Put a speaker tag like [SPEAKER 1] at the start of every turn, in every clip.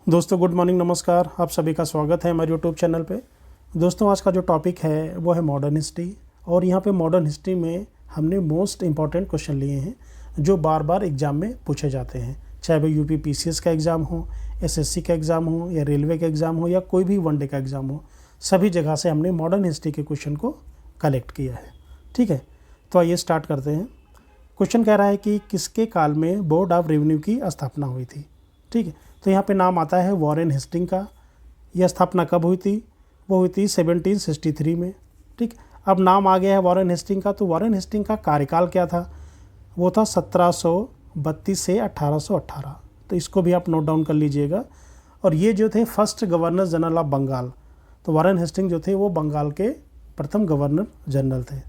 [SPEAKER 1] दोस्तों good morning, नमस्कार। आप सभी का स्वागत है हमारे यूट्यूब चैनल पे। दोस्तों आज का जो टॉपिक है वो है मॉडर्न हिस्ट्री। और यहाँ पे मॉडर्न हिस्ट्री में हमने मोस्ट इम्पॉर्टेंट क्वेश्चन लिए हैं जो बार बार एग्ज़ाम में पूछे जाते हैं, चाहे वो यूपी पीसीएस का एग्ज़ाम हो, एसएससी का एग्ज़ाम हो, या रेलवे का एग्ज़ाम हो, या कोई भी वनडे का एग्ज़ाम हो। सभी जगह से हमने मॉडर्न हिस्ट्री के क्वेश्चन को कलेक्ट किया है। ठीक है, तो आइए स्टार्ट करते हैं। क्वेश्चन कह रहा है कि किसके काल में बोर्ड ऑफ रेवेन्यू की स्थापना हुई थी। ठीक है, तो यहाँ पे नाम आता है वॉरेन हेस्टिंग का। यह स्थापना कब हुई थी? वो हुई थी 1763 में। ठीक, अब नाम आ गया है वॉरेन हेस्टिंग का, तो वॉरेन हेस्टिंग का कार्यकाल क्या था? वो था 1732 से 1818। तो इसको भी आप नोट डाउन कर लीजिएगा। और ये जो थे first governor general of Bengal. तो वॉरेन हेस्टिंग जो थे वो बंगाल के प्रथम गवर्नर जनरल थे।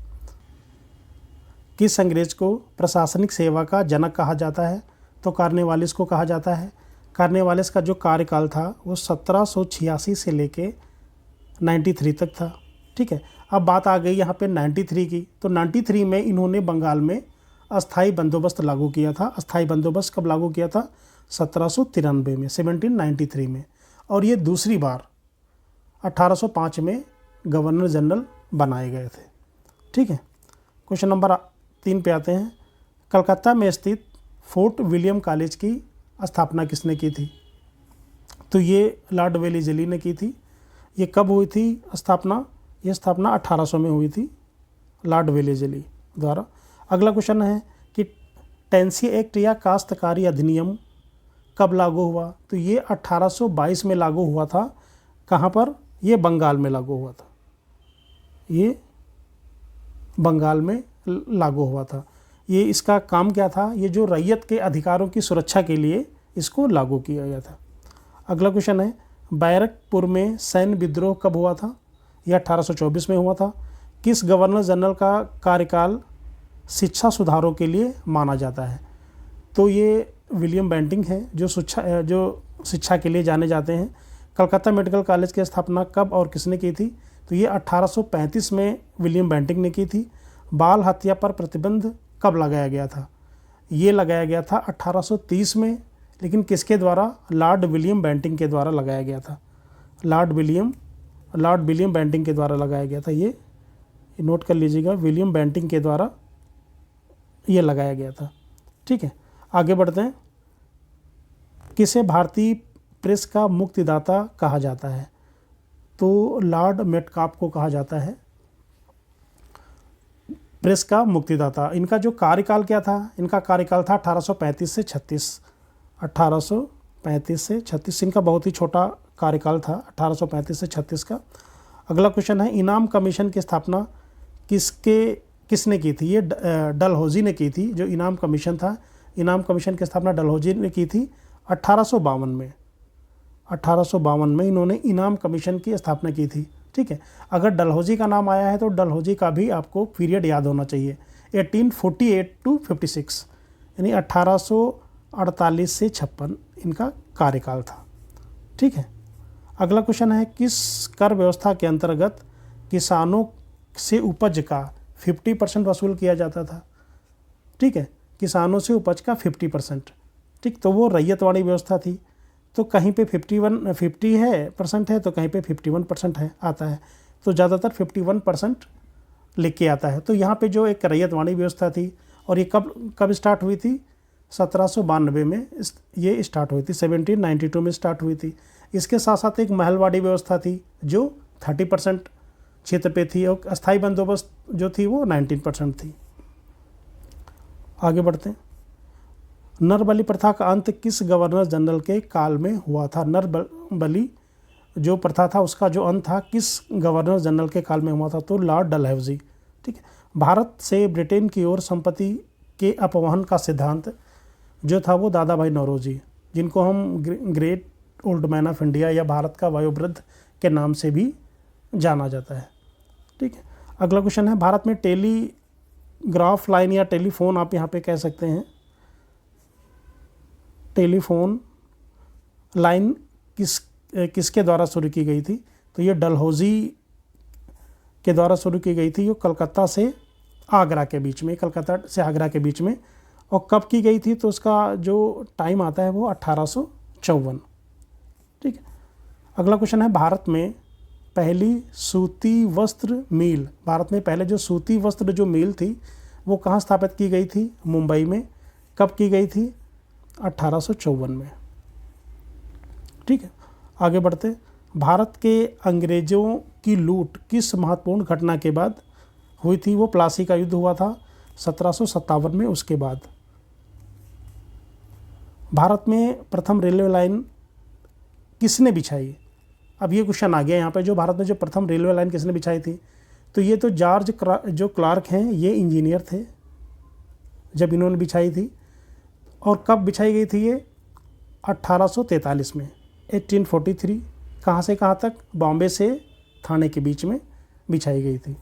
[SPEAKER 1] किस अंग्रेज को प्रशासनिक सेवा का जनक कहा जाता है? तो कार्नेवालिस को कहा जाता है। कार्नेवालिस का जो कार्यकाल था वो 1786 से लेके 93 तक था। ठीक है, अब बात आ गई यहाँ पे 93 की। तो 93 में इन्होंने बंगाल में अस्थाई बंदोबस्त लागू किया था। अस्थाई बंदोबस्त कब लागू किया था? 1793 में, 1793 में। और ये दूसरी बार 1805 में गवर्नर जनरल बनाए गए थे। ठीक है, क्वेश्चन नंबर 3 पे आते हैं। कलकत्ता में स्थित फोर्ट विलियम कॉलेज की स्थापना किसने की थी? तो ये लॉर्ड वेलेज़ली ने की थी। ये कब हुई थी स्थापना? ये स्थापना 1800 में हुई थी लॉर्ड वेलेज़ली द्वारा। अगला क्वेश्चन है कि टेंसी एक्ट या काश्तकारी अधिनियम कब लागू हुआ? तो ये 1822 में लागू हुआ था। कहाँ पर? ये बंगाल में लागू हुआ था। ये बंगाल में लागू हुआ था। ये इसका काम क्या था? ये जो रैयत के अधिकारों की सुरक्षा के लिए इसको लागू किया गया था। अगला क्वेश्चन है बैरकपुर में सैन्य विद्रोह कब हुआ था? यह 1824 में हुआ था। किस गवर्नर जनरल का कार्यकाल शिक्षा सुधारों के लिए माना जाता है? तो ये विलियम बेंटिंक हैं जो शिक्षा के लिए जाने जाते हैं। कलकत्ता मेडिकल कॉलेज की स्थापना कब और किसने की थी? तो ये 1835 में विलियम बेंटिंक ने की थी। बाल हत्या पर प्रतिबंध कब लगाया गया था? ये लगाया गया था 1830 में, लेकिन किसके द्वारा? लॉर्ड विलियम बेंटिंक के द्वारा लगाया गया था। लॉर्ड विलियम बेंटिंक के द्वारा लगाया गया था। ये नोट कर लीजिएगा, विलियम बेंटिंक के द्वारा ये लगाया गया था। ठीक है, आगे बढ़ते हैं। किसे भारतीय प्रेस का मुक्तिदाता कहा जाता है? तो लॉर्ड मेटकाफ को कहा जाता है प्रेस का मुक्तिदाता। इनका जो कार्यकाल क्या था? इनका कार्यकाल था 1835 से 36। 1835 से 36 इनका बहुत ही छोटा कार्यकाल था, 1835 से 36 का। अगला क्वेश्चन है इनाम कमीशन की स्थापना किसने की थी? ये डलहौजी ने की थी। जो इनाम कमीशन था, इनाम कमीशन की स्थापना डलहौजी ने की थी 1852 में। 1852 में इन्होंने इनाम कमीशन की स्थापना की थी। ठीक है, अगर डलहौजी का नाम आया है तो डलहौजी का भी आपको पीरियड याद होना चाहिए। 1848 टू 56, यानी 1848 से 56 इनका कार्यकाल था। ठीक है, अगला क्वेश्चन है किस कर व्यवस्था के अंतर्गत किसानों से उपज का 50% वसूल किया जाता था? ठीक है, किसानों से उपज का 50%। ठीक, तो वो रैयतवाड़ी व्यवस्था थी। तो कहीं पे 50% है तो कहीं पे 51% है आता है। तो ज़्यादातर 51% लिख के आता है। तो यहाँ पे जो एक रैयतवाड़ी व्यवस्था थी, और ये कब स्टार्ट हुई थी? 1792 में ये स्टार्ट हुई थी, 1792 में स्टार्ट हुई थी। इसके साथ साथ एक महलवाड़ी व्यवस्था थी जो 30% क्षेत्र पे थी, और अस्थाई बंदोबस्त जो थी वो 19% थी। आगे बढ़ते हैं। नरबली प्रथा का अंत किस गवर्नर जनरल के काल में हुआ था? नरबली जो प्रथा था उसका जो अंत था किस गवर्नर जनरल के काल में हुआ था? तो लॉर्ड डलहौजी। ठीक है, भारत से ब्रिटेन की ओर संपत्ति के अपवहन का सिद्धांत जो था वो दादा भाई नौरोजी, जिनको हम great old man of India या भारत का वयोवृद्ध के नाम से भी जाना जाता है। ठीक है, अगला क्वेश्चन है भारत में टेलीग्राफ लाइन या टेलीफोन आप यहाँ पे कह सकते हैं, टेलीफोन लाइन किसके द्वारा शुरू की गई थी? तो ये डलहौजी के द्वारा शुरू की गई थी, जो कलकत्ता से आगरा के बीच में, कलकत्ता से आगरा के बीच में। और कब की गई थी? तो उसका जो टाइम आता है वो 1854। ठीक है। अगला क्वेश्चन है, भारत में पहली सूती वस्त्र मिल, भारत में पहले जो सूती वस्त्र जो मिल थी वो कहाँ स्थापित की गई थी? मुंबई में। कब की गई थी? 1854 में। ठीक है, आगे बढ़ते। भारत के अंग्रेजों की लूट किस महत्वपूर्ण घटना के बाद हुई थी? वो प्लासी का युद्ध हुआ था 1757 में। उसके बाद भारत में प्रथम रेलवे लाइन किसने बिछाई? अब ये क्वेश्चन आ गया यहाँ पे, जो भारत में जो प्रथम रेलवे लाइन किसने बिछाई थी? तो ये तो जॉर्ज जो क्लार्क हैं, ये इंजीनियर थे जब इन्होंने बिछाई थी। और कब बिछाई गई थी ये? 1843 में, 1843। कहाँ से कहाँ तक? बॉम्बे से थाने के बीच में बिछाई गई थी।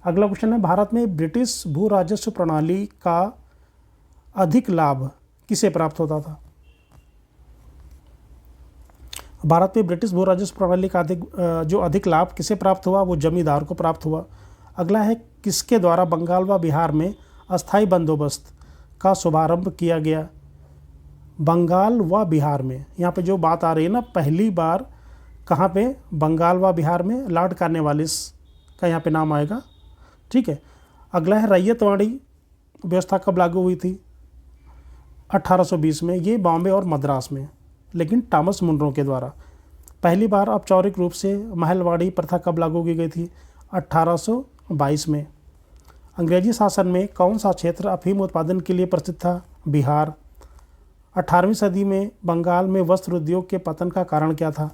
[SPEAKER 1] अगला क्वेश्चन है, भारत में ब्रिटिश भू राजस्व प्रणाली का अधिक लाभ किसे प्राप्त होता था? भारत में ब्रिटिश भू राजस्व प्रणाली का अधिक लाभ किसे प्राप्त हुआ? वो जमींदार को प्राप्त हुआ। अगला है, किसके द्वारा बंगाल व बिहार में अस्थायी बंदोबस्त का शुभारंभ किया गया? बंगाल व बिहार में, यहाँ पे जो बात आ रही है ना, पहली बार कहाँ पे? बंगाल व बिहार में लॉर्ड कॉर्नवालिस का यहाँ पे नाम आएगा। ठीक है। अगला है, रैयतवाड़ी व्यवस्था कब लागू हुई थी? 1820 में। ये बॉम्बे और मद्रास में, लेकिन टॉमस मुनरो के द्वारा। पहली बार औपचारिक रूप से महलवाड़ी प्रथा कब लागू की गई थी? 1822 में। अंग्रेजी शासन में कौन सा क्षेत्र अफीम उत्पादन के लिए प्रसिद्ध था? बिहार। 18वीं सदी में बंगाल में वस्त्र उद्योग के पतन का कारण क्या था?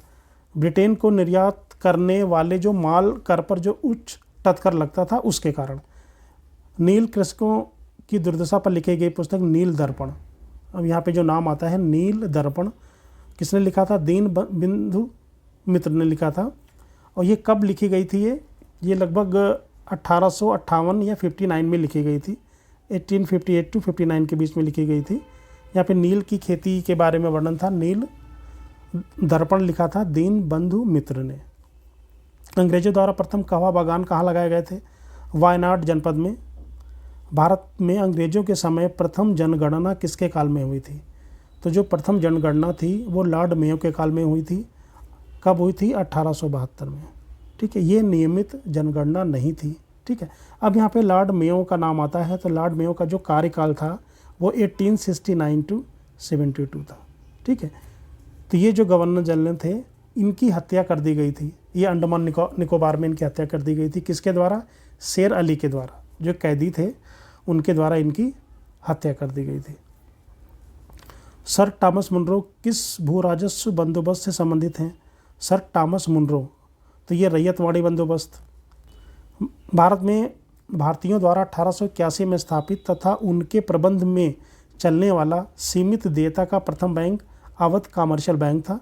[SPEAKER 1] ब्रिटेन को निर्यात करने वाले जो माल कर पर जो उच्च टथकर लगता था, उसके कारण। नील कृषकों की दुर्दशा पर लिखी गई पुस्तक नील दर्पण। अब यहाँ पे जो नाम आता है नील दर्पण, किसने लिखा था? दीन बंधु मित्र ने लिखा था। और ये कब लिखी गई थी? ये लगभग 1858 या 59 में लिखी गई थी। 1858 टू 59 के बीच में लिखी गई थी। यहाँ पे नील की खेती के बारे में वर्णन था। नील दर्पण लिखा था दीन बंधु मित्र ने। अंग्रेजों द्वारा प्रथम कहवा बागान कहाँ लगाए गए थे? वायनाड जनपद में। भारत में अंग्रेजों के समय प्रथम जनगणना किसके काल में हुई थी? तो जो प्रथम जनगणना थी वो लॉर्ड मेयो के काल में हुई थी। कब हुई थी? 1872 में। ठीक है, ये नियमित जनगणना नहीं थी। ठीक है। अब यहाँ पे लॉर्ड मेयो का नाम आता है, तो लॉर्ड मेयो का जो कार्यकाल था वो 1869 टू 72 था। ठीक है। तो ये जो गवर्नर जनरल थे, इनकी हत्या कर दी गई थी। ये अंडमान निकोबार में इनकी हत्या कर दी गई थी। किसके द्वारा? शेर अली के द्वारा, जो कैदी थे उनके द्वारा इनकी हत्या कर दी गई थी। सर टॉमस मुनरो किस भू राजस्व बंदोबस्त से संबंधित हैं? सर टॉमस मुनरो, तो ये रैयतवाड़ी बंदोबस्त। भारत में भारतीयों द्वारा 1881 में स्थापित तथा उनके प्रबंध में चलने वाला सीमित देयता का प्रथम बैंक अवध कमर्शियल बैंक था।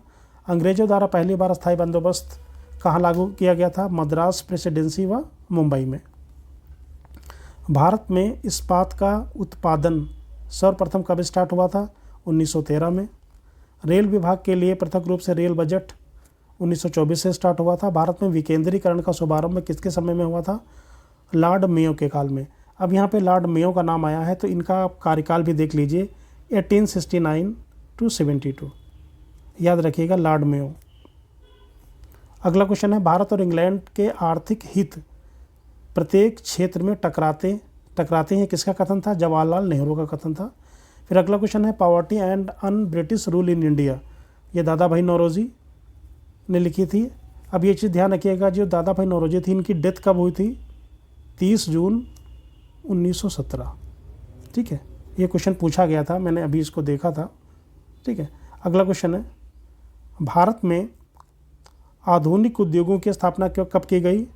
[SPEAKER 1] अंग्रेजों द्वारा पहली बार अस्थायी बंदोबस्त कहाँ लागू किया गया था? मद्रास प्रेसिडेंसी व मुंबई में। भारत में इस्पात का उत्पादन सर्वप्रथम कब स्टार्ट हुआ था? 1913 में। रेल विभाग के लिए पृथक रूप से रेल बजट 1924 से स्टार्ट हुआ था। भारत में विकेंद्रीकरण का शुभारंभ किसके समय में हुआ था? लॉर्ड मेयो के काल में। अब यहाँ पे लॉर्ड मेयो का नाम आया है, तो इनका कार्यकाल भी देख लीजिए, 1869 टू 72। याद रखिएगा, लॉर्ड मेयो। अगला क्वेश्चन है, भारत और इंग्लैंड के आर्थिक हित प्रत्येक क्षेत्र में टकराते हैं, किसका कथन था? जवाहरलाल नेहरू का कथन था। फिर अगला क्वेश्चन है, poverty and un British rule in India, ये दादा भाई नौरोजी ने लिखी थी। अब ये चीज़ ध्यान रखिएगा, जो दादा भाई नौरोजी थी, इनकी डेथ कब हुई थी? 30 जून 1917। ठीक है, ये क्वेश्चन पूछा गया था, मैंने अभी इसको देखा था। ठीक है। अगला क्वेश्चन है, भारत में आधुनिक उद्योगों की स्थापना कब की गई?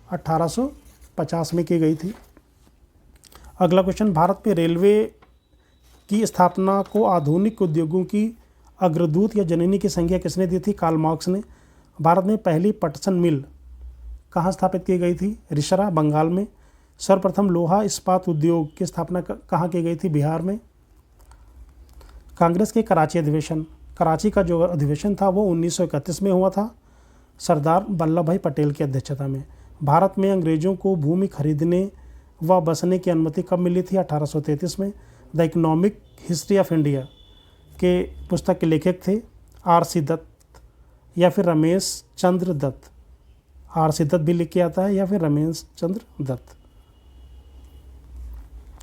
[SPEAKER 1] 1850 में की गई थी। अगला क्वेश्चन, भारत में रेलवे की स्थापना को आधुनिक उद्योगों की अग्रदूत या जननी की संज्ञा किसने दी थी? कार्ल मार्क्स ने। भारत में पहली पटसन मिल कहाँ स्थापित की गई थी? रिसरा, बंगाल में। सर्वप्रथम लोहा इस्पात उद्योग की स्थापना कहाँ की गई थी? बिहार में। कांग्रेस के कराची अधिवेशन, कराची का जो अधिवेशन था वो 1931 में हुआ था, सरदार वल्लभ भाई पटेल की अध्यक्षता में। भारत में अंग्रेजों को भूमि खरीदने व बसने की अनुमति कब मिली थी? 1833 में। The economic history of India के पुस्तक के लेखक थे R.C. दत्त। या फिर रमेश चंद्र दत्त। आर से दत्त भी लिख के आता है, या फिर रमेश चंद्र दत्त।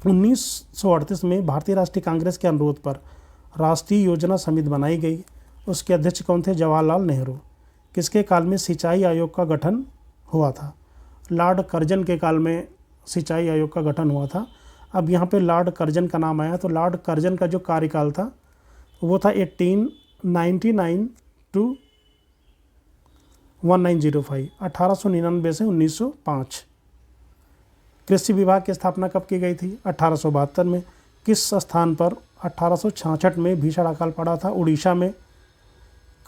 [SPEAKER 1] 1938 में भारतीय राष्ट्रीय कांग्रेस के अनुरोध पर राष्ट्रीय योजना समिति बनाई गई। उसके अध्यक्ष कौन थे? जवाहरलाल नेहरू। किसके काल में सिंचाई आयोग का गठन हुआ था? लॉर्ड कर्जन के काल में सिंचाई आयोग का गठन हुआ था। अब यहाँ पे लॉर्ड कर्जन का नाम आया, तो लॉर्ड कर्जन का जो कार्यकाल था वो था 1899 टू 1905, 1899 से 1905। कृषि विभाग की स्थापना कब की गई थी? 1872 में। किस स्थान पर 1866 में भीषण अकाल पड़ा था? उड़ीसा में।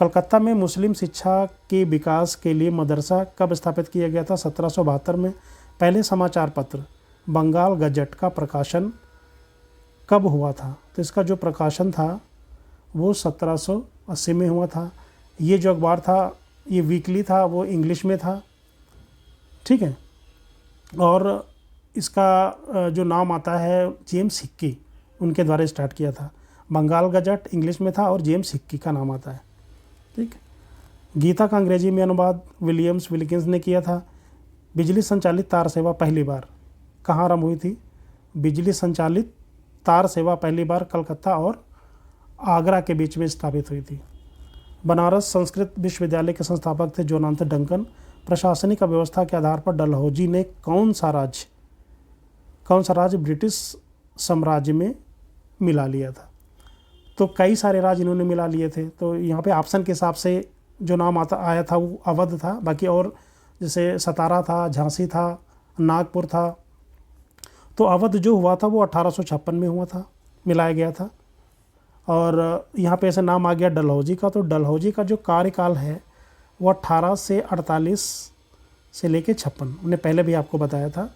[SPEAKER 1] कलकत्ता में मुस्लिम शिक्षा के विकास के लिए मदरसा कब स्थापित किया गया था? 1772 में। पहले समाचार पत्र बंगाल गजट का प्रकाशन कब हुआ था? तो इसका जो प्रकाशन था वो 1780 में हुआ था। ये जो अखबार था, ये वीकली था, वो इंग्लिश में था, ठीक है। और इसका जो नाम आता है जेम्स हिक्की, उनके द्वारा स्टार्ट किया था। बंगाल गजट इंग्लिश में था और जेम्स हिक्की का नाम आता है, ठीक। गीता का अंग्रेजी में अनुवाद विलियम्स विल्किंस ने किया था। बिजली संचालित तार सेवा पहली बार कहाँ आरंभ हुई थी? बिजली संचालित तार सेवा पहली बार कलकत्ता और आगरा के बीच में स्थापित हुई थी। बनारस संस्कृत विश्वविद्यालय के संस्थापक थे जोनाथन डंकन। प्रशासनिक व्यवस्था के आधार पर डलहौजी ने कौन सा राज्य ब्रिटिश साम्राज्य में मिला लिया था? तो कई सारे राज्य इन्होंने मिला लिए थे। तो यहाँ पे ऑप्शन के हिसाब से जो नाम आया था वो अवध था, बाकी और जैसे सतारा था, झांसी था, नागपुर था। तो अवध जो हुआ था वो 1856 में हुआ था, मिलाया गया था। और यहाँ पे ऐसे नाम आ गया डलहौजी का। तो डलहौजी का जो कार्यकाल है वो 18 से 48 से लेके 56, मैंने पहले भी आपको बताया था।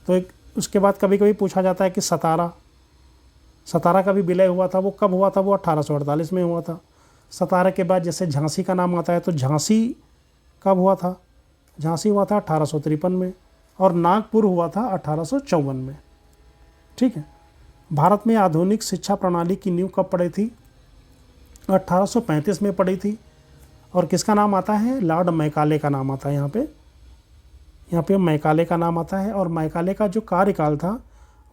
[SPEAKER 1] तो उसके बाद कभी कभी पूछा जाता है कि सतारा का भी विलय हुआ था, वो कब हुआ था? वो 1848 में हुआ था। सतारा के बाद जैसे झांसी का नाम आता है, तो झांसी कब हुआ था? झांसी हुआ था 1853 में। और नागपुर हुआ था 1854 में, ठीक है। भारत में आधुनिक शिक्षा प्रणाली की नींव कब पड़ी थी? 1835 में पड़ी थी। और किसका नाम आता है? लॉर्ड मैकाले का नाम आता है। यहाँ पे मैकाले का नाम आता है। और मैकाले का जो कार्यकाल था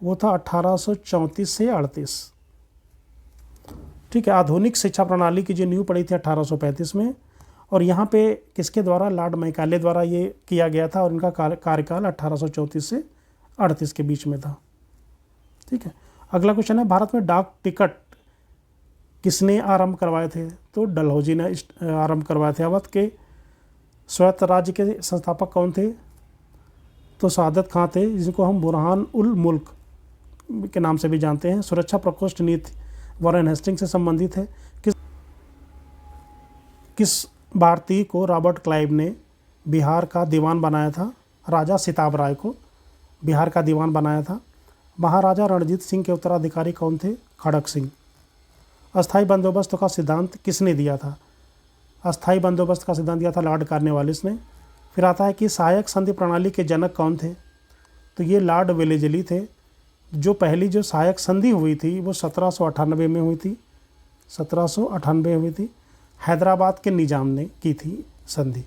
[SPEAKER 1] वो था 1834 से 38, ठीक है। आधुनिक शिक्षा प्रणाली की जो नींव पड़ी थी 1835 में। और यहाँ पे किसके द्वारा? लॉर्ड मैकाले द्वारा ये किया गया था। और इनका कार्यकाल 1834 से 38 के बीच में था, ठीक है। अगला क्वेश्चन है, भारत में डाक टिकट किसने आरंभ करवाए थे? तो डलहौजी ने आरंभ करवाए थे। अवध के स्वायत्त राज्य के संस्थापक कौन थे? तो सादत खां थे, जिनको हम बुरहान उल मुल्क के नाम से भी जानते हैं। सुरक्षा प्रकोष्ठ नीति वॉरेन हेस्टिंग से संबंधित है। किस भारतीय को रॉबर्ट क्लाइव ने बिहार का दीवान बनाया था? राजा सिताब राय को बिहार का दीवान बनाया था। महाराजा रणजीत सिंह के उत्तराधिकारी कौन थे? खड़क सिंह। अस्थाई बंदोबस्त का सिद्धांत किसने दिया था? अस्थाई बंदोबस्त का सिद्धांत दिया था लॉर्ड कॉर्नवालिस ने। फिर आता है कि सहायक संधि प्रणाली के जनक कौन थे? तो ये लॉर्ड वेलेस्ली थे। जो पहली जो सहायक संधि हुई थी वो 1798 में हुई थी, 1798 हुई थी। हैदराबाद के निजाम ने की थी संधि।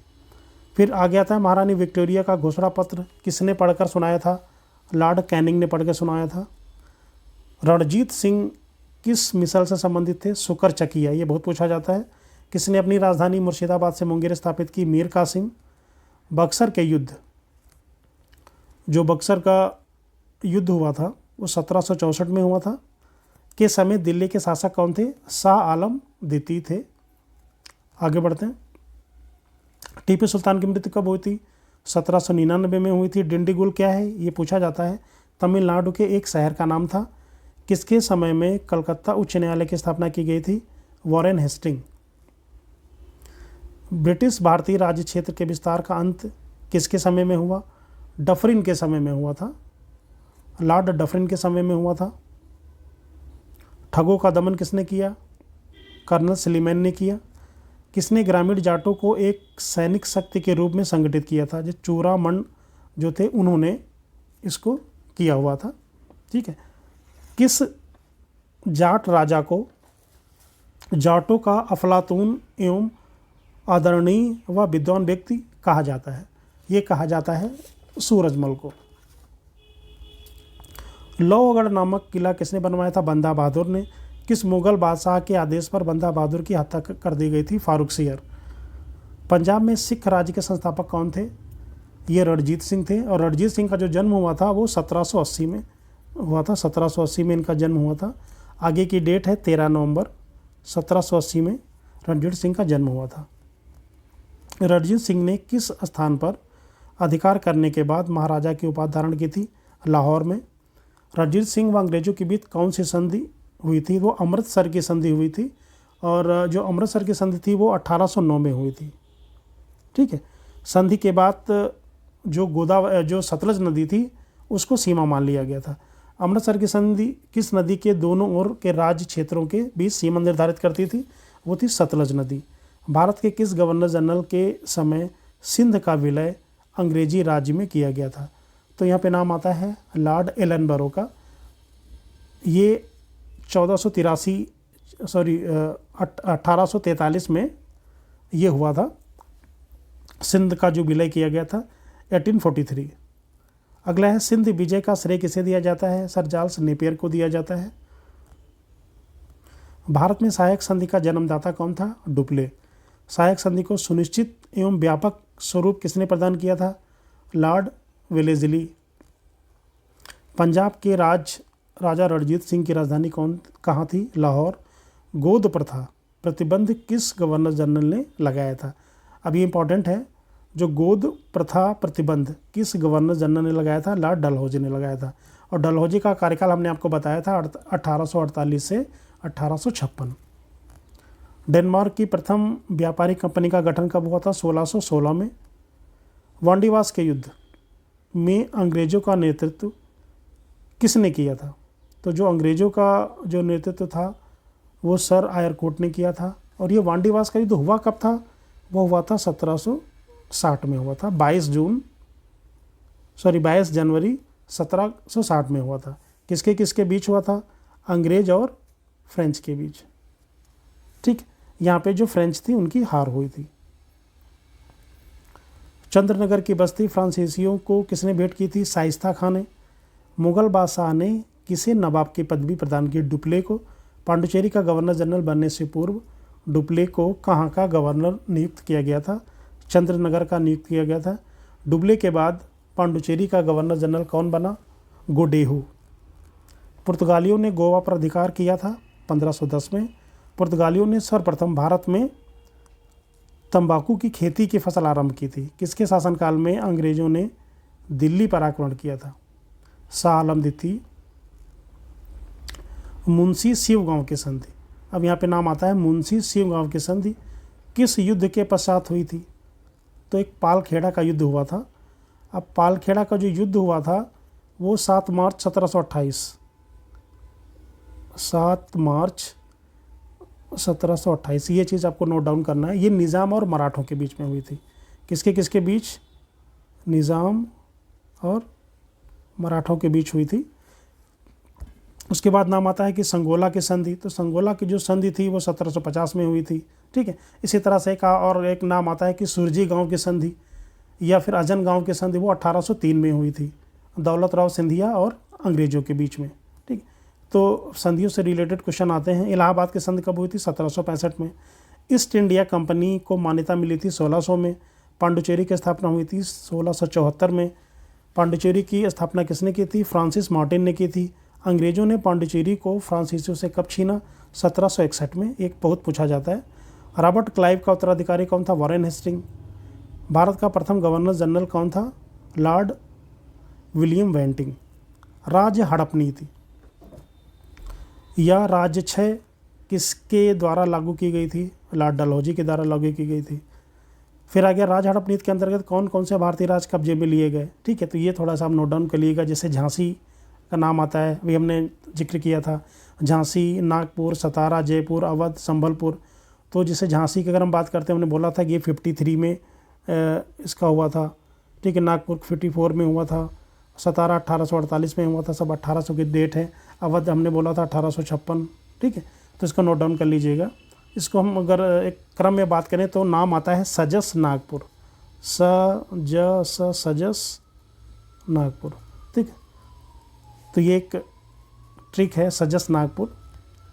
[SPEAKER 1] फिर आ गया था महारानी विक्टोरिया का घोषणा पत्र किसने पढ़कर सुनाया था? लॉर्ड कैनिंग ने पढ़ के सुनाया था। रणजीत सिंह किस मिसल से संबंधित थे? शुकर चकिया, ये बहुत पूछा जाता है। किसने अपनी राजधानी मुर्शिदाबाद से मुंगेर स्थापित की? मीर कासिम। बक्सर के युद्ध, जो बक्सर का युद्ध हुआ था वो 1764 में हुआ था। के समय दिल्ली के शासक कौन थे? शाह आलम द्वितीय थे। आगे बढ़ते हैं। टीपू सुल्तान की मृत्यु कब हुई थी? 1799 में हुई थी। डिंडीगुल क्या है? ये पूछा जाता है। तमिलनाडु के एक शहर का नाम था। किसके समय में कलकत्ता उच्च न्यायालय की स्थापना की गई थी? Warren Hasting. ब्रिटिश भारतीय राज्य क्षेत्र के विस्तार का अंत किसके समय में हुआ? डफरिन के समय में हुआ था, लॉर्ड डफरिन के समय में हुआ था। ठगों का दमन किसने किया? कर्नल सलीमैन ने किया। किसने ग्रामीण जाटों को एक सैनिक शक्ति के रूप में संगठित किया था? जो चूड़ामण जो थे उन्होंने इसको किया हुआ था, ठीक है। किस जाट राजा को जाटों का अफलातून एवं आदरणीय व विद्वान व्यक्ति कहा जाता है? ये कहा जाता है सूरजमल को। लोहगढ़ नामक किला किसने बनवाया था? बंदा बहादुर ने। किस मुगल बादशाह के आदेश पर बंदा बहादुर की हत्या कर दी गई थी? फारूक सियर। पंजाब में सिख राज्य के संस्थापक कौन थे? ये रणजीत सिंह थे। और रणजीत सिंह का जो जन्म हुआ था वो 1780 में हुआ था। 1780 में इनका जन्म हुआ था। आगे की डेट है 13 नवंबर 1780 में रणजीत सिंह का जन्म हुआ था। रणजीत सिंह ने किस स्थान पर अधिकार करने के बाद महाराजा की उपाधि धारण की थी? लाहौर में। रणजीत सिंह व अंग्रेजों के बीच कौन सी संधि हुई थी? वो अमृतसर की संधि हुई थी। और जो अमृतसर की संधि थी वो 1809 में हुई थी। ठीक है। संधि के बाद जो सतलज नदी थी उसको सीमा मान लिया गया था। अमृतसर की संधि किस नदी के दोनों ओर के राज्य क्षेत्रों के बीच सीमा निर्धारित करती थी? वो थी सतलज नदी। भारत के किस गवर्नर जनरल के समय सिंध का विलय अंग्रेजी राज्य में किया गया था? तो यहाँ पे नाम आता है लॉर्ड एलनबरो का। ये 1843 में ये हुआ था। सिंध का जो विलय किया गया था 1843। अगला है सिंध विजय का श्रेय किसे दिया जाता है? सर चार्ल्स नेपियर को दिया जाता है। भारत में सहायक संधि का जन्मदाता कौन था? डुप्ले। सहायक संधि को सुनिश्चित एवं व्यापक स्वरूप किसने प्रदान किया था? Lord Wellesley. पंजाब के राजा रणजीत सिंह की राजधानी कहाँ थी? लाहौर। गोद प्रथा प्रतिबंध किस गवर्नर जनरल ने लगाया था? अब ये इंपॉर्टेंट है। जो गोद प्रथा प्रतिबंध किस गवर्नर जनरल ने लगाया था? लॉर्ड डलहौजी ने लगाया था। और डलहौजी का कार्यकाल हमने आपको बताया था 1848 से 1856। डेनमार्क की प्रथम व्यापारिक कंपनी का गठन कब हुआ था? 1616 में। वांडीवास के युद्ध में अंग्रेजों का नेतृत्व किसने किया था? तो जो अंग्रेजों का जो नेतृत्व था वो सर आयरकोट ने किया था। और ये वांडीवास का युद्ध हुआ कब था? वो हुआ था 1760 में हुआ था। 22 जनवरी 1760 में हुआ था। किसके किसके बीच हुआ था? अंग्रेज और फ्रेंच के बीच। ठीक। यहाँ पे जो फ्रेंच थी उनकी हार हुई थी। चंद्रनगर की बस्ती फ्रांसीसियों को किसने भेंट की थी? शाइस्ता खां ने। मुगल बादशाह ने किसे नवाब की पदवी प्रदान की? डुप्ले को। पांडिचेरी का गवर्नर जनरल बनने से पूर्व डुप्ले को कहाँ का गवर्नर नियुक्त किया गया था? चंद्रनगर का नियुक्त किया गया था। डुप्ले के बाद पांडिचेरी का गवर्नर जनरल कौन बना? गोडेहू। पुर्तगालियों ने गोवा पर अधिकार किया था 1510 में। पुर्तगालियों ने सर्वप्रथम भारत में तंबाकू की खेती की फसल आरंभ की थी। किसके शासनकाल में अंग्रेजों ने दिल्ली पर आक्रमण किया था? शाह आलम द्वितीय। मुंशी शिवगांव की संधि, अब यहाँ पे नाम आता है मुंशी शिवगांव की संधि, किस युद्ध के पश्चात हुई थी? तो एक पालखेड़ा का युद्ध हुआ था। अब पालखेड़ा का जो युद्ध हुआ था वो 7 मार्च 1728, ये चीज़ आपको नोट डाउन करना है। ये निज़ाम और मराठों के बीच में हुई थी। किसके किसके बीच? निज़ाम और मराठों के बीच हुई थी। उसके बाद नाम आता है कि संगोला की संधि, तो संगोला की जो संधि थी वो 1750 में हुई थी। ठीक है। इसी तरह से एक नाम आता है कि सुरजी गांव की संधि या फिर अजन गांव की संधि, वो 1803 में हुई थी, दौलत राव सिंधिया और अंग्रेजों के बीच में। ठीक। तो संधियों से रिलेटेड क्वेश्चन आते हैं। इलाहाबाद की संधि कब हुई थी? 1765 में। ईस्ट इंडिया कंपनी को मान्यता मिली थी 1600 में। पांडिचेरी की स्थापना हुई थी 1674 में। पांडिचेरी की स्थापना किसने की थी? फ्रांसिस मार्टिन ने की थी। अंग्रेजों ने पांडिचेरी को फ्रांसीसियों से कब छीना? 1761 में। एक बहुत पूछा जाता है। रॉबर्ट क्लाइव का उत्तराधिकारी कौन था? Warren Hasting. भारत का प्रथम गवर्नर जनरल कौन था? लॉर्ड विलियम वेंटिंग। राज्य हड़प नीति या राज्यक्षय किसके द्वारा लागू की गई थी? लॉर्ड डलहौजी के द्वारा लागू की गई थी। फिर आ गया राज्य हड़प नीति के अंतर्गत कौन कौन से भारतीय राज्य कब्जे में लिए गए? ठीक है। तो ये थोड़ा सा आप नोट डाउन कर लीजिएगा। जैसे झांसी का नाम आता है, अभी हमने जिक्र किया था। झांसी, नागपुर, सतारा, जयपुर, अवध, संबलपुर। तो जैसे झांसी की अगर हम बात करते हैं, हमने बोला था कि ये 53 में इसका हुआ था। ठीक है। नागपुर 54 में हुआ था। सतारा 1848 में हुआ था। सब 1800 की डेट है। अवध हमने बोला था 1856। ठीक है। तो इसको नोट डाउन कर लीजिएगा। इसको हम अगर एक क्रम में बात करें तो नाम आता है सजस नागपुर, सजस नागपुर। ठीक है, तो ये एक ट्रिक है, सजस नागपुर।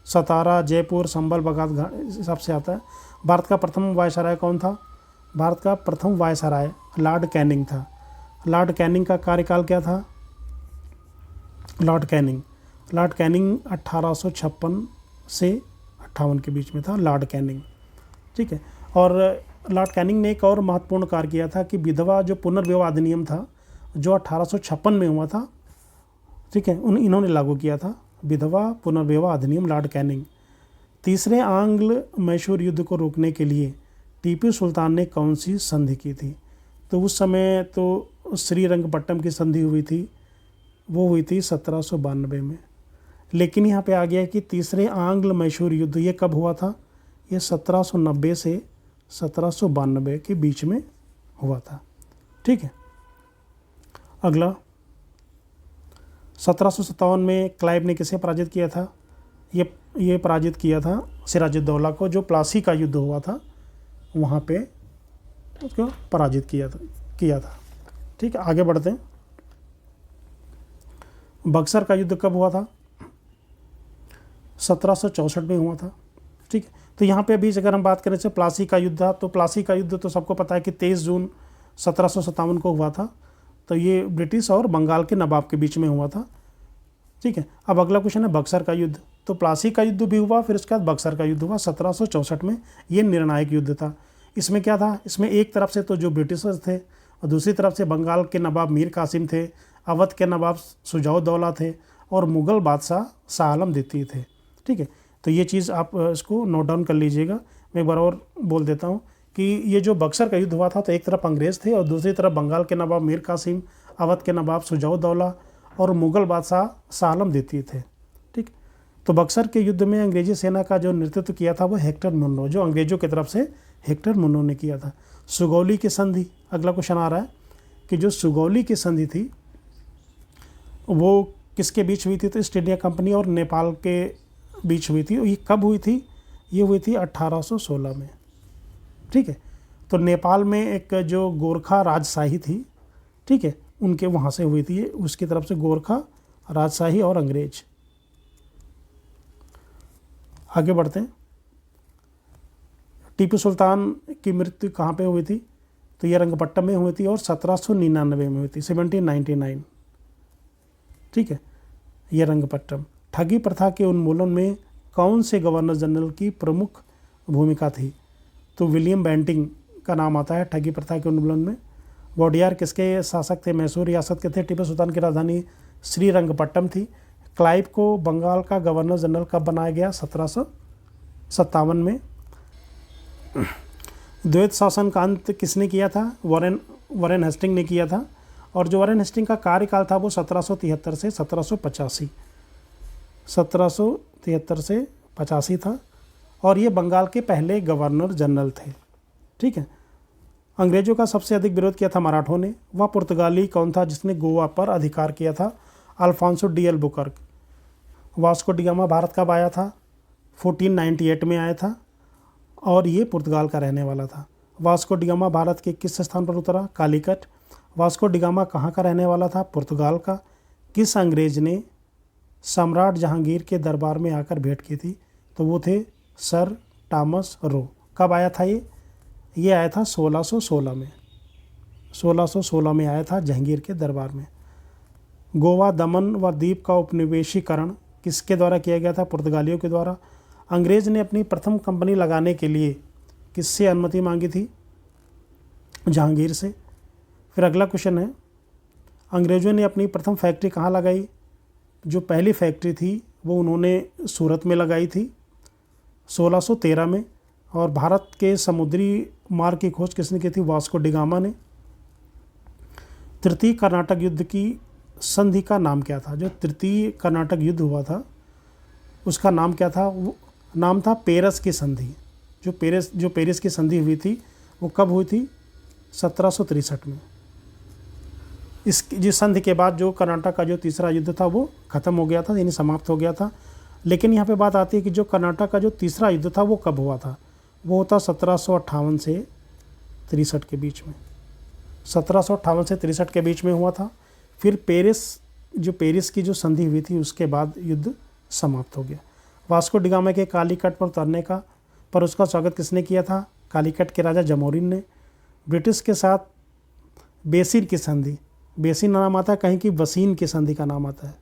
[SPEAKER 1] सतारा, जयपुर, संभल, बगात घाट इस हिसाब से आता है। भारत का प्रथम वायसराय कौन था? भारत का प्रथम वायसराय लॉर्ड कैनिंग था। लॉर्ड कैनिंग का कार्यकाल क्या था? लॉर्ड कैनिंग 1856 से 58 के बीच में था लॉर्ड कैनिंग। ठीक है, और लॉर्ड कैनिंग ने एक और महत्वपूर्ण कार्य किया था कि विधवा जो पुनर्विवाह अधिनियम था जो 1856 में हुआ था, ठीक है, इन्होंने लागू किया था विधवा पुनर्विवाह अधिनियम, लॉर्ड कैनिंग। तीसरे आंग्ल मैसूर युद्ध को रोकने के लिए टीपू सुल्तान ने कौन सी संधि की थी? तो उस समय तो श्रीरंगपट्टम की संधि हुई थी, वो हुई थी 1792 में। लेकिन यहाँ पे आ गया कि तीसरे आंग्ल मैसूर युद्ध ये कब हुआ था? ये 1790 से 1792 के बीच में हुआ था। ठीक है, अगला 1757 में क्लाइव ने किसे पराजित किया था? ये पराजित किया था सिराजुद्दौला को, जो प्लासी का युद्ध हुआ था वहाँ पे उसको पराजित किया था। ठीक है, आगे बढ़ते हैं। बक्सर का युद्ध कब हुआ था? 1764 में हुआ था। ठीक है, तो यहाँ पे बीच अगर हम बात करें प्लासी का युद्ध था, तो प्लासी का युद्ध तो सबको पता है कि 23 जून 1757 को हुआ था। तो ये ब्रिटिश और बंगाल के नवाब के बीच में हुआ था। ठीक है, अब अगला क्वेश्चन है बक्सर का युद्ध। तो प्लासी का युद्ध भी हुआ, फिर उसके बाद बक्सर का युद्ध हुआ 1764 में। ये निर्णायक युद्ध था। इसमें क्या था? इसमें एक तरफ से तो जो ब्रिटिशर्स थे और दूसरी तरफ से बंगाल के नवाब मीर कासिम थे, अवध के नवाब सुजाउद्दौला थे और मुग़ल बादशाह शाह आलम द्वितीय थे। ठीक है, तो ये चीज़ आप इसको नोट डाउन कर लीजिएगा। मैं एक बार और बोल देता हूँ कि ये जो बक्सर का युद्ध हुआ था तो एक तरफ अंग्रेज़ थे और दूसरी तरफ बंगाल के नवाब मीर कासिम, अवध के नवाब सुजाउद्दौला और मुग़ल बादशाह शाह आलम द्वितीय थे। ठीक, तो बक्सर के युद्ध में अंग्रेजी सेना का जो नेतृत्व किया था वो हेक्टर मुन्नो, जो अंग्रेज़ों की तरफ से हेक्टर मुन्नो ने किया था। सुगौली की संधि, अगला क्वेश्चन आ रहा है कि जो सुगौली की संधि थी वो किसके बीच हुई थी? तो ईस्ट इंडिया कंपनी और नेपाल के बीच हुई थी। ये कब हुई थी? ये हुई थी 1816 में। ठीक है, तो नेपाल में एक जो गोरखा राजशाही थी, ठीक है, उनके वहाँ से हुई थी, उसकी तरफ से गोरखा राजशाही और अंग्रेज। आगे बढ़ते हैं। टीपू सुल्तान की मृत्यु कहाँ पे हुई थी? तो ये रंगपट्टम में हुई थी और 1799 में हुई थी, 1799। ठीक है, ये रंगपट्टम। ठगी प्रथा के उन्मूलन में कौन से गवर्नर जनरल की प्रमुख भूमिका थी? तो विलियम बेंटिंग का नाम आता है ठगी प्रथा के उन्मूलन में। वोडियार किसके शासक थे? मैसूर रियासत के थे। टीपू सुल्तान की राजधानी श्रीरंगपट्टम थी। क्लाइव को बंगाल का गवर्नर जनरल कब बनाया गया? 1757 में। द्वैत शासन का अंत किसने किया था? वॉरेन हेस्टिंग ने किया था। और जो वॉरेन हेस्टिंग का कार्यकाल था वो 1773 से 1785, 1773 से 85 था। और ये बंगाल के पहले गवर्नर जनरल थे। ठीक है, अंग्रेज़ों का सबसे अधिक विरोध किया था मराठों ने। वह पुर्तगाली कौन था जिसने गोवा पर अधिकार किया था? Alfonso de Albuquerque. Vasco da Gama Bharat कब आया था? 1498 में आया था और ये पुर्तगाल का रहने वाला था। वास्को डी गामा भारत के किस स्थान पर उतरा? कालीकट। वास्को डी गामा कहाँ का रहने वाला था? पुर्तगाल का। किस अंग्रेज ने सम्राट जहांगीर के दरबार में आकर भेंट की थी? तो वो थे सर टॉमस रो। कब आया था ये आया था 1616 में। 1616 में आया था जहांगीर के दरबार में। गोवा, दमन व दीप का उपनिवेशीकरण किसके द्वारा किया गया था? पुर्तगालियों के द्वारा। अंग्रेज़ ने अपनी प्रथम कंपनी लगाने के लिए किससे अनुमति मांगी थी? जहांगीर से। फिर अगला क्वेश्चन है, अंग्रेज़ों ने अपनी प्रथम फैक्ट्री कहाँ लगाई? जो पहली फैक्ट्री थी वो उन्होंने सूरत में लगाई थी 1613 में। और भारत के समुद्री मार्ग की खोज किसने की थी? वास्को डी गामा ने। तृतीय कर्नाटक युद्ध की संधि का नाम क्या था? जो तृतीय कर्नाटक युद्ध हुआ था उसका नाम क्या था? वो नाम था पेरिस की संधि। जो पेरिस की संधि हुई थी वो कब हुई थी? 1763 में। जिस संधि के बाद जो कर्नाटक का जो तीसरा युद्ध था वो खत्म हो गया था, यानी समाप्त हो गया था। लेकिन यहाँ पे बात आती है कि जो कर्नाटक का जो तीसरा युद्ध था वो कब हुआ था। वो होता 1758 से 63 के बीच में, 1758 से 63 के बीच में हुआ था। फिर पेरिस की जो संधि हुई थी उसके बाद युद्ध समाप्त हो गया। वास्को डिगामा के कालीकट पर उतरने का पर उसका स्वागत किसने किया था? कालीकट के राजा जमोरिन ने। ब्रिटिश के साथ बेसिन की संधि, बेसिन नाम आता है, कहीं की वसीन की संधि का नाम आता है,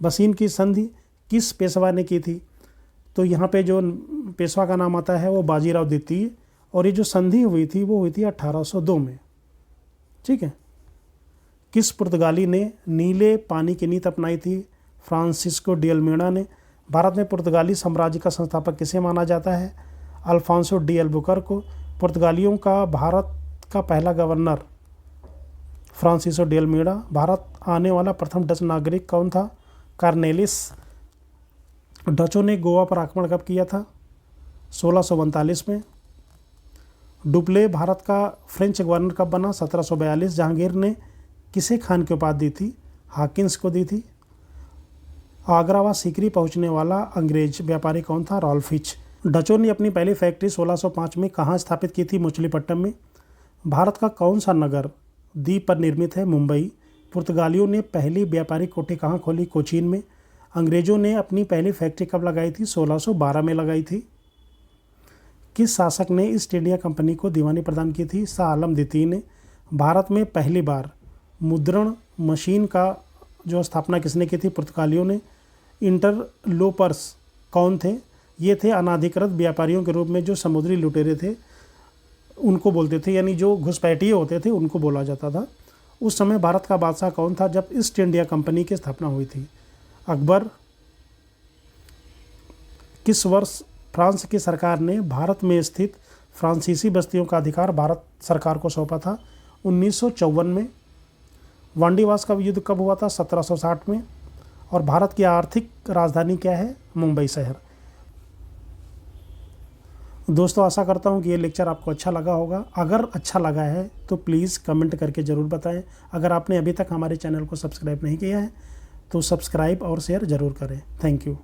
[SPEAKER 1] वसीन की संधि किस पेशवा ने की थी? तो यहाँ पे जो पेशवा का नाम आता है वो बाजीराव द्वितीय, और ये जो संधि हुई थी वो हुई थी 1802 में। ठीक है। किस पुर्तगाली ने नीले पानी की नीति अपनाई थी? फ्रांसिस्को डी अल्मेडा ने। भारत में पुर्तगाली साम्राज्य का संस्थापक किसे माना जाता है? अल्फांसो डी अल्बुकर्क को। पुर्तगालियों का भारत का पहला governor Francisco de Almeida. Bharat आने वाला प्रथम डच नागरिक कौन था? कार्नेलिस। डचों ने गोवा पर आक्रमण कब किया था? 1649 में। डुप्ले भारत का फ्रेंच गवर्नर कब बना? 1742। जहांगीर ने किसे खान की उपाधि दी थी? हाकिंस को दी थी। आगरा व सीकरी पहुंचने वाला अंग्रेज व्यापारी कौन था? Rolf Fitch. डचों ने अपनी पहली फैक्ट्री 1605 में कहाँ स्थापित की थी? मछलीपट्टनम में। भारत का कौन सा नगर द्वीप पर निर्मित है? मुंबई। पुर्तगालियों ने पहली व्यापारिक कोठी कहाँ खोली? कोचीन में। अंग्रेजों ने अपनी पहली फैक्ट्री कब लगाई थी? 1612 में लगाई थी। किस शासक ने ईस्ट इंडिया कंपनी को दीवानी प्रदान की थी? शाह आलम द्वितीय ने। भारत में पहली बार मुद्रण मशीन का जो स्थापना किसने की थी? पुर्तगालियों ने। इंटरलोपर्स कौन थे? ये थे अनाधिकृत व्यापारियों के रूप में जो समुद्री लुटेरे थे उनको बोलते थे, यानी जो घुसपैठिए होते थे उनको बोला जाता था। उस समय भारत का बादशाह कौन था जब ईस्ट इंडिया कंपनी की स्थापना हुई थी? अकबर। किस वर्ष फ्रांस की सरकार ने भारत में स्थित फ्रांसीसी बस्तियों का अधिकार भारत सरकार को सौंपा था? 1954 में। वांडीवास का युद्ध कब हुआ था? 1760 में। और भारत की आर्थिक राजधानी क्या है? मुंबई शहर। दोस्तों, आशा करता हूँ कि ये लेक्चर आपको अच्छा लगा होगा। अगर अच्छा लगा है तो प्लीज़ कमेंट करके ज़रूर बताएं। अगर आपने अभी तक हमारे चैनल को सब्सक्राइब नहीं किया है तो सब्सक्राइब और शेयर ज़रूर करें। Thank you.